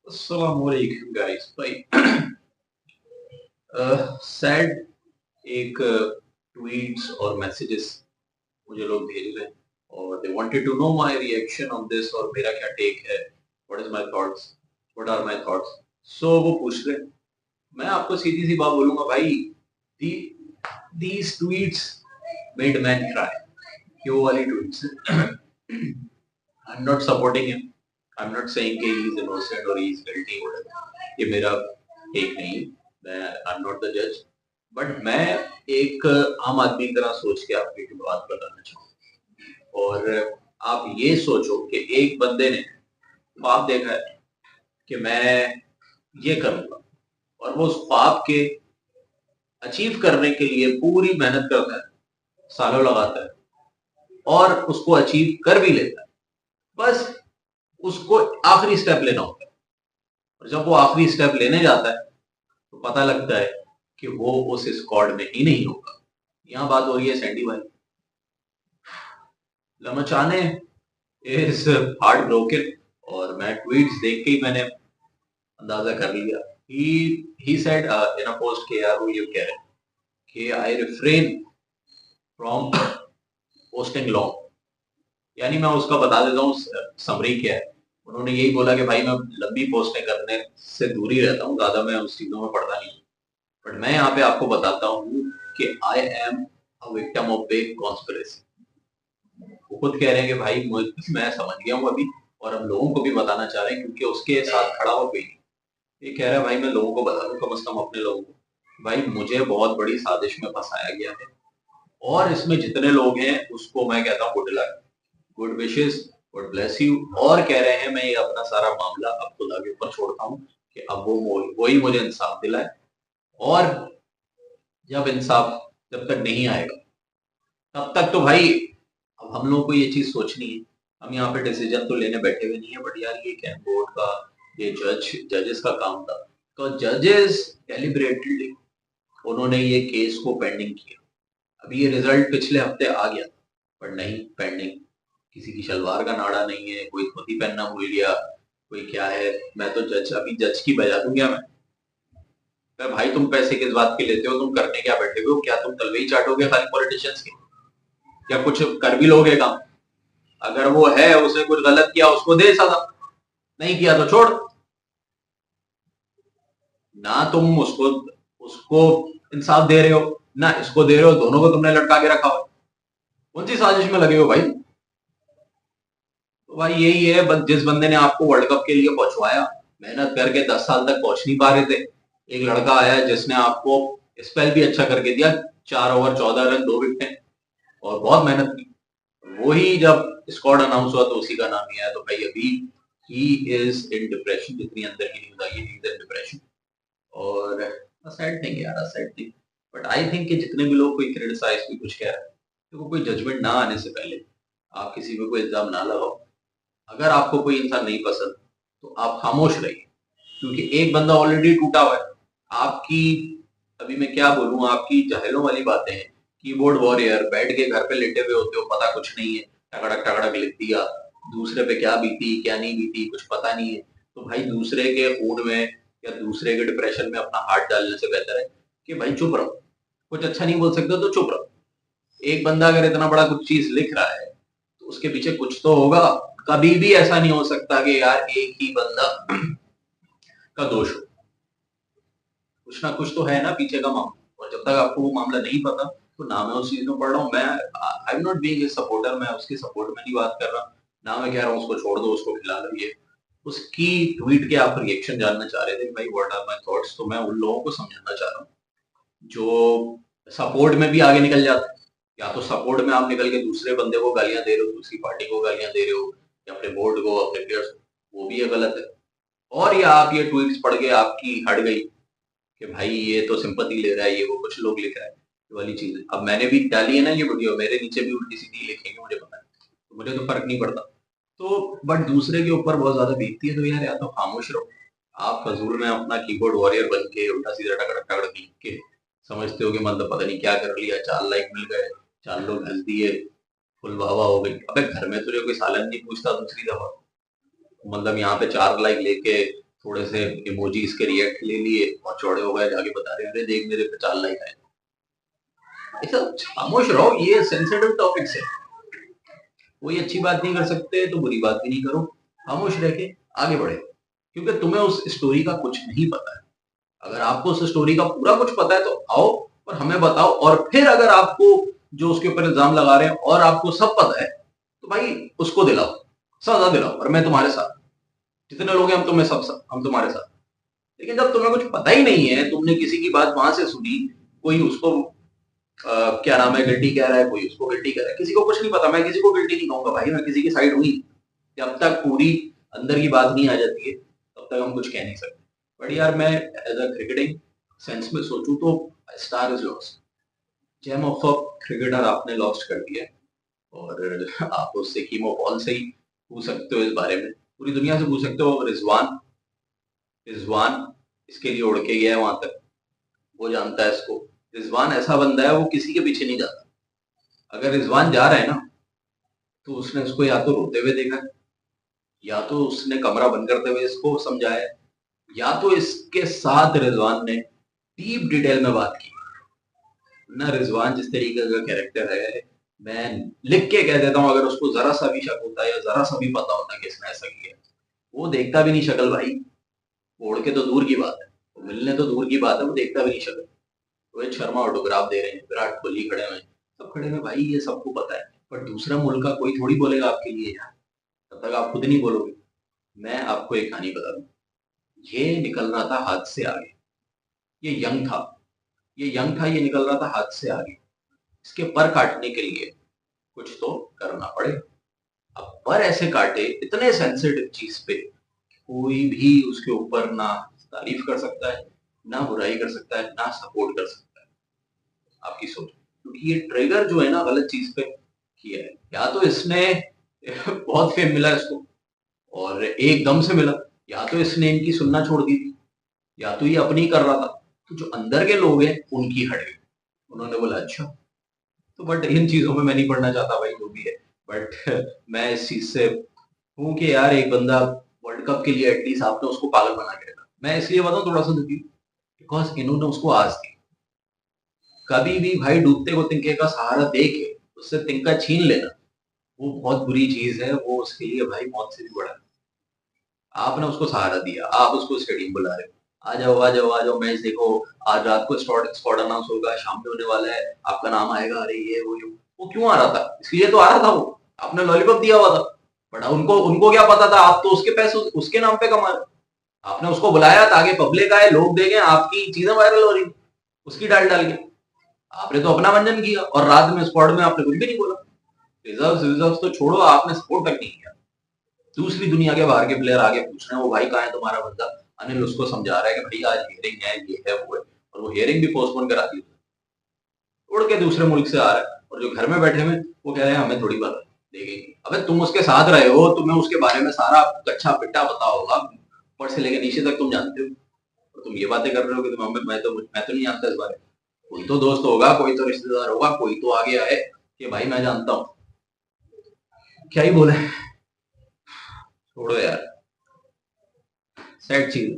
अस्सलामुअलैकुम गाइस भाई। सैड एक ट्वीट्स और मैसेजेस मुझे लोग भेज रहे हैं और they wanted to know my reaction on this और मेरा क्या टेक है, what is my thoughts, what are my thoughts. So वो पूछ रहे हैं, मैं आपको सीधी सी बात बोलूंगा भाई, the these tweets made man cry. ये वो वाली tweets I am not supporting him, I am not saying कि ही इज इनोसेंट और ही इज गिल्टी, ये मेरा टेक नहीं है। मैं आई एम नॉट द जज, बट मैं एक आम आदमी की तरह सोच के आपको एक बात बताना चाहूँ। और आप ये सोचो कि एक बंदे ने ख्वाब देखा है कि मैं ये करूंगा, और वो उस ख्वाब के अचीव करने के लिए पूरी मेहनत करता है, सालों लगाता है और उसको अचीव कर भी लेता है। बस उसको आखिरी स्टेप लेना होता है, और जब वो आखिरी स्टेप लेने जाता है तो पता लगता है कि वो उस स्क्वाड में ही नहीं होगा। यहाँ बात हो रही है सैंडी भाई। लमचाने इज हार्ट ब्रोकन, और मैं ट्वीट्स देख के ही मैंने अंदाजा कर लिया। He said in a post के यार वो ये कह रहे हैं कि आई रिफ्रेन फ्रॉम पोस्टिंग लॉन्ग। यानी मैं उसका बता देता हूँ समरी क्या है। उन्होंने यही बोला कि भाई मैं लंबी पोस्टें करने से दूर ही रहता हूँ, ज्यादा मैं उस चीजों में पढ़ता नहीं। बट मैं यहाँ पे आपको बताता हूँ कि I am a victim of A conspiracy. वो खुद कह रहे हैं कि भाई मैं समझ गया हूँ अभी, और अब लोगों को भी बताना चाह रहे हैं क्योंकि उसके साथ खड़ा हो कोई नहीं। ये कह रहा है भाई मैं लोगों को बता दूं, कम से कम अपने लोगों को, भाई मुझे बहुत बड़ी साजिश में फंसाया गया है, और इसमें जितने लोग हैं उसको मैं कहता हूँ good luck, good wishes, God bless you. और कह रहे हैं मैं ये अपना सारा मामला अब खुदा के ऊपर छोड़ता हूँ कि अब वही मुझे इंसाफ दिलाए। और जब इंसाफ जब तक नहीं आएगा तब तक तो भाई अब हम लोगों को ये चीज सोचनी है। हम यहाँ पे डिसीजन तो लेने बैठे हुए नहीं है, बट यार ये क्या कोर्ट का, ये जजेस का काम था। तो जजेस डेलिबरेटली उन्होंने ये केस को पेंडिंग किया। अभी ये रिजल्ट पिछले हफ्ते आ गया, पर नहीं, पेंडिंग। किसी की शलवार का नाड़ा नहीं है, कोई धोती पहनना भूल गया, कोई क्या है। मैं तो जज, अभी जज की बजा दूं क्या मैं भाई तुम पैसे किस बात के लेते हो, तुम करने क्या बैठे हो, क्या तुम तलवे चाटोगे खाली पॉलिटिशियंस के, या कुछ कर भी लोगे काम? अगर वो है उसने कुछ गलत किया उसको दे सजा, नहीं किया तो छोड़। ना तुम उसको उसको इंसाफ दे रहे हो, ना इसको दे रहे हो, दोनों को तुमने लटका के रखा हो। कौन सी साजिश में लगे हो भाई? तो भाई यही है, बस जिस बंदे ने आपको वर्ल्ड कप के लिए पहुंचवाया, मेहनत करके 10 साल तक पहुंच नहीं पा रहे थे, एक लड़का आया जिसने आपको स्पेल भी अच्छा करके दिया, 4 ओवर 14 रन 2 विकेटें, और बहुत मेहनत की। वही जब स्क्वाड अनाउंस हुआ तो उसी का नाम ही आया। तो भाई अभी ही इज इन डिप्रेशन, जितनी अंदर की न्यूज आई है, ही इज इन डिप्रेशन। और सैड थिंग यार, sad thing. But I think कि जितने भी लोग कोई क्रिटिसाइज कोई कुछ कह रहा है, तो कोई जजमेंट ना आने से पहले आप किसी पे कोई इल्जाम ना लगाओ। अगर आपको कोई इंसान नहीं पसंद तो आप खामोश रहिए, क्योंकि एक बंदा ऑलरेडी टूटा हुआ है। आपकी, अभी मैं क्या बोलूं, आपकी जाहिलों वाली बातें हैं। कीबोर्ड वॉरियर, बैठ के घर पे लेटे हुए होते हो, पता कुछ नहीं है, टकड़क टकड़क लिख दिया, दूसरे पे क्या बीती क्या नहीं बीती कुछ पता नहीं है। तो भाई दूसरे के खून में या दूसरे के डिप्रेशन में अपना हाथ डालने से बेहतर है कि भाई चुप रहो। कुछ अच्छा नहीं बोल सकते तो चुप रहो। एक बंदा अगर इतना बड़ा कुछ चीज लिख रहा है तो उसके पीछे कुछ तो होगा। कभी भी ऐसा नहीं हो सकता कि यार एक ही बंदा का दोष हो, कुछ ना कुछ तो है ना पीछे का मामला। और जब तक आपको वो मामला नहीं पता, तो ना मैं उस चीज में पढ़ रहा हूँ। मैं I am not being a supporter, मैं उसकी सपोर्ट में नहीं बात कर रहा, ना मैं कह रहा हूँ उसको छोड़ दो, उसको खिला लो। ये उसकी ट्वीट के आप रिएक्शन जानना चाह रहे थे भाई, व्हाट आर माय थॉट्स, तो मैं उन लोगों को समझाना चाह रहा हूँ जो सपोर्ट में भी आगे निकल जाते हैं। या तो सपोर्ट में आप निकल के दूसरे बंदे को गालियां दे रहे हो, दूसरी पार्टी को गालियां दे रहे हो, या अपने बोर्ड को, अपने प्लेयर्स को, वो भी ये गलत है। और या आप ये ट्वीट्स पढ़ के आपकी हट गई कि भाई ये तो सिंपैथी ले रहा है, ये वो कुछ लोग लिख रहा है, ये वाली चीज है। अब मैंने भी डाली है ना ये वीडियो, मेरे नीचे भी उल्टी सीधी लिखेंगे, मुझे पता है, तो मुझे तो फर्क नहीं पड़ता। तो बट दूसरे के ऊपर बहुत ज्यादा बीतती है, तो यार या तो खामोश रहो। आप फजूल में अपना कीबोर्ड वॉरियर बन के उल्टा सीधा टकड़क टकड़क लिख के समझते हो कि मतलब पता नहीं क्या कर लिया, 4 लाइक मिल गए, 4 लोग हंस दिए, फुल वाह वाह हो गई। अबे घर में तुझे कोई सालन नहीं पूछता दूसरी दफा, मतलब यहाँ पे 4 लाइक लेके थोड़े से इमोजीज के रिएक्ट ले लिए और चौड़े हो गए, जाके बता रहे अरे देख मेरे पे चाल नहीं है। ऐसा खामोश रहो, ये सेंसिटिव टॉपिक्स है। कोई अच्छी बात नहीं कर सकते तो बुरी बात भी नहीं करो, खामोश रह के आगे बढ़े, क्योंकि तुम्हें उस स्टोरी का कुछ नहीं पता है। अगर आपको उस स्टोरी का पूरा कुछ पता है तो आओ और हमें बताओ, और फिर अगर आपको जो उसके ऊपर इल्जाम लगा रहे हैं और आपको सब पता है तो भाई उसको दिलाओ, सजा दिलाओ, और मैं तुम्हारे साथ, जितने लोग हैं हम तुम्हारे साथ। लेकिन जब तुम्हें कुछ पता ही नहीं है, तुमने किसी की बात वहां से सुनी, कोई उसको क्या नाम है गिल्टी कह रहा है, कोई उसको गिल्टी कह रहा है, किसी को कुछ नहीं पता, मैं किसी को गिल्टी नहीं कहूंगा भाई, मैं किसी की साइड हुई। जब तक पूरी अंदर की बात नहीं आ जाती है तब तक हम कुछ कह नहीं सकते। बट यार मैं एज अ क्रिकेटिंग सेंस में सोचूं तो star is lost, gem of a cricketer आपने लॉस्ट कर दिया। और आप उससे कीमो पॉल से ही पूछ सकते हो इस बारे में, पूरी दुनिया से पूछ सकते हो। रिजवान रिजवान इसके लिए उड़ के गया है वहां तक, वो जानता है इसको। रिजवान ऐसा बंदा है, वो किसी के पीछे नहीं जाता। अगर रिजवान जा रहा है ना तो उसने उसको या तो रोते हुए देखा है, या तो उसने कमरा बंद करते हुए इसको समझाया है, या तो इसके साथ रिजवान ने डीप डिटेल में बात की ना। रिजवान जिस तरीके का कैरेक्टर है, मैं लिख के कह देता हूँ, अगर उसको जरा सा भी शक होता है या जरा सा भी पता होता है कि इसने ऐसा किया, वो देखता भी नहीं शक्ल भाई। उड़ के तो दूर की बात है, वो मिलने तो दूर की बात है, वो देखता भी नहीं शक्ल। रोहित शर्मा ऑटोग्राफ दे रहे हैं, विराट कोहली खड़े हुए, सब खड़े हुए भाई, ये सबको पता है। पर दूसरा मुल्क का कोई थोड़ी बोलेगा आपके लिए यार, तब तक आप खुद नहीं बोलोगे। मैं आपको एक कहानी बता दूं, ये निकल रहा था हाथ से आगे, ये यंग था, ये निकल रहा था हाथ से आगे। इसके पर काटने के लिए कुछ तो करना पड़े। अब पर ऐसे काटे इतने सेंसिटिव चीज पे, कोई भी उसके ऊपर ना तारीफ कर सकता है, ना बुराई कर सकता है, ना सपोर्ट कर सकता है। आपकी सोच, क्योंकि ये ट्रिगर जो है ना गलत चीज पे किया है। या तो इसने बहुत फेम मिला इसको और एकदम से मिला, या तो इसने इनकी सुनना छोड़ दी थी, या तो ये अपनी कर रहा था। तो जो अंदर के लोग हैं उनकी हट गई, उन्होंने बोला अच्छा। तो बट इन चीजों में मैं नहीं पढ़ना चाहता भाई, जो भी है। बट मैं इस चीज से हूँ कि यार एक बंदा वर्ल्ड कप के लिए एटलीस्ट आपने उसको पागल बना के रखा। मैं इसलिए बताऊं थोड़ा सा दुखी, बिकॉज इन्होंने उसको आज दी। कभी भी भाई डूबते को तिनके का सहारा दे के उससे तिनका छीन लेना, वो बहुत बुरी चीज है, वो उसके लिए भाई मौत से भी बड़ा है। आपने उसको सहारा दिया, आप उसको स्टेडियम बुला रहे हो, आ जाओ आ जाओ आ जाओ मैच देखो, आज रात को स्क्वाड अनाउंस होगा, शाम में होने वाला है, आपका नाम आएगा, अरे ये वो क्यों आ रहा था? इसलिए तो आ रहा था वो, आपने लॉलीपॉप दिया हुआ था। बट उनको उनको क्या पता था, आप तो उसके पैसे उसके नाम पे कमा रहे हो। आपने उसको बुलाया ताकि पब्लिक आए, लोग देखें, आपकी चीजें वायरल हो रही, उसकी डाल डाल के आपने तो अपना मंजन किया, और रात में स्क्वाड में आपने कुछ भी नहीं बोला। रिजर्व तो छोड़ो, आपने सपोर्ट तक नहीं किया। दूसरी दुनिया के बाहर के प्लेयर आगे पूछ रहे हैं वो भाई कहाँ है तुम्हारा बंदा, अनिल उसको समझा रहा है कि भाई आज हियरिंग है, ये है वो है, और वो हियरिंग भी पोस्टपोन करा दी, उड़ के दूसरे मुल्क से आ रहा है। और जो घर में बैठे हुए वो कह रहे हैं हमें थोड़ी पता देखेंगे। अबे तुम उसके साथ रहे हो, तुम्हें उसके बारे में सारा कच्चा पिट्टा पता होगा, ऊपर से लेकर नीचे तक तुम जानते हो, और तुम ये बातें कर रहे हो कि तुम मैं तो नहीं जानता इस बारे में। कोई तो दोस्त होगा, कोई तो रिश्तेदार होगा, कोई तो आगे आए कि भाई मैं जानता हूँ। क्या ही बोले, छोड़ो यार, सैड चीज।